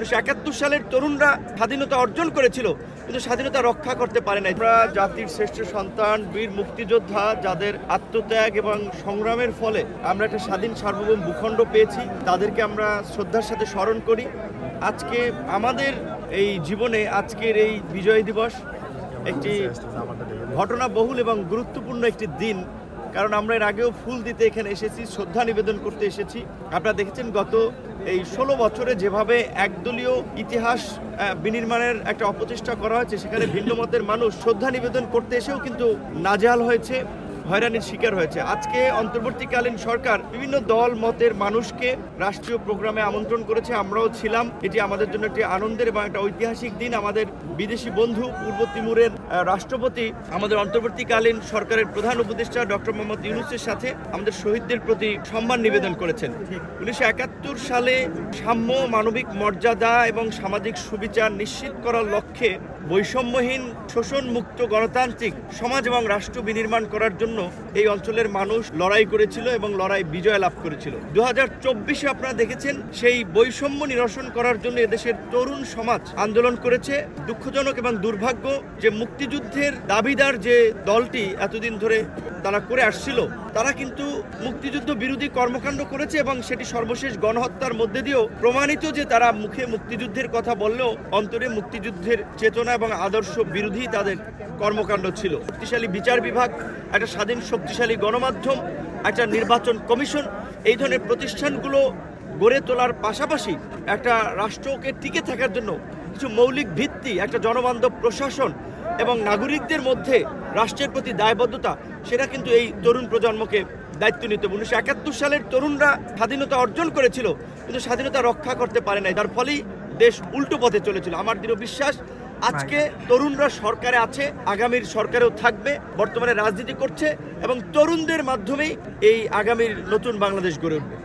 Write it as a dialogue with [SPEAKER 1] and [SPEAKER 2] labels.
[SPEAKER 1] 1971 সালের তরুণরা স্বাধীনতা অর্জন করেছিল, কিন্তু স্বাধীনতা রক্ষা করতে পারে নাই। আমরা জাতির শ্রেষ্ঠ সন্তান, বীর মুক্তিযোদ্ধা, যাদের আত্মত্যাগ এবং সংগ্রামের ফলে আমরা একটা স্বাধীন সার্বভৌম ভূখণ্ড পেয়েছি, তাদেরকে আমরা শ্রদ্ধার সাথে স্মরণ করি। আজকে আমাদের এই জীবনে আজকের এই বিজয় দিবস একটি ঘটনাবহুল এবং গুরুত্বপূর্ণ একটি দিন, কারণ আমরা এর আগেও ফুল দিতে এখানে এসেছি, শ্রদ্ধা নিবেদন করতে এসেছি। আপনারা দেখেছেন গত এই 16 বছরে যেভাবে একদলীয় ইতিহাস বিনির্মাণের একটা অপচেষ্টা করা হয়েছে, সেখানে ভিন্ন মতের মানুষ শ্রদ্ধা নিবেদন করতে এসেও কিন্তু নাজেহাল হয়েছে, হয়রানির শিকার হয়েছে। আজকে অন্তর্বর্তীকালীন সরকার বিভিন্ন দল মতের মানুষকে রাষ্ট্রীয় প্রোগ্রামে আমন্ত্রণ করেছে, আমরাও ছিলাম। এটি আমাদের জন্য একটি আনন্দের এবং একটা ঐতিহাসিক দিন। আমাদের বিদেশি বন্ধু পূর্ব তিমুরের রাষ্ট্রপতি আমাদের অন্তর্বর্তীকালীন সরকারের প্রধান উপদেষ্টা ডক্টর মোহাম্মদ ইউনূসের সাথে আমাদের শহীদদের প্রতি সম্মান নিবেদন করেছেন। 1971 সালে সাম্য, মানবিক মর্যাদা এবং সামাজিক সুবিচার নিশ্চিত করার লক্ষ্যে বৈষম্যহীন, শোষণমুক্ত গণতান্ত্রিক সমাজ এবং রাষ্ট্র বিনির্মাণ করার জন্য এই অঞ্চলের মানুষ লড়াই করেছিল এবং লড়াই বিজয় লাভ করেছিল। 2024-এ আপনারা দেখেছেন সেই বৈষম্য নিরসন করার জন্য এদেশের তরুণ সমাজ আন্দোলন করেছে। দুঃখজনক এবং দুর্ভাগ্য যে মুক্তিযুদ্ধের দাবিদার যে দলটি এতদিন ধরে তারা করে আসছিল, তারা কিন্তু মুক্তিযুদ্ধ বিরোধী কর্মকাণ্ড করেছে এবং সেটি সর্বশেষ গণহত্যার মধ্যে দিয়েও প্রমাণিত যে তারা মুখে মুক্তিযুদ্ধের কথা বললেও অন্তরে মুক্তিযুদ্ধের চেতনা এবং আদর্শ বিরোধী তাদের কর্মকাণ্ড ছিল। শক্তিশালী বিচার বিভাগ, একটা স্বাধীন শক্তিশালী গণমাধ্যম, একটা নির্বাচন কমিশন, এই ধরনের প্রতিষ্ঠানগুলো গড়ে তোলার পাশাপাশি একটা রাষ্ট্রকে টিকে থাকার জন্য কিছু মৌলিক ভিত্তি, একটা জনবান্ধব প্রশাসন এবং নাগরিকদের মধ্যে রাষ্ট্রের প্রতি দায়বদ্ধতা, সেটা কিন্তু এই তরুণ প্রজন্মকে দায়িত্ব নিতে হবে। 1971 সালের তরুণরা স্বাধীনতা অর্জন করেছিল, কিন্তু স্বাধীনতা রক্ষা করতে পারে নাই, তার ফলেই দেশ উল্টো পথে চলেছিল। আমার দৃঢ় বিশ্বাস আজকে তরুণরা সরকারে আছে, আগামীর সরকারেও থাকবে, বর্তমানে রাজনীতি করছে এবং তরুণদের মাধ্যমেই এই আগামীর নতুন বাংলাদেশ গড়ে উঠবে।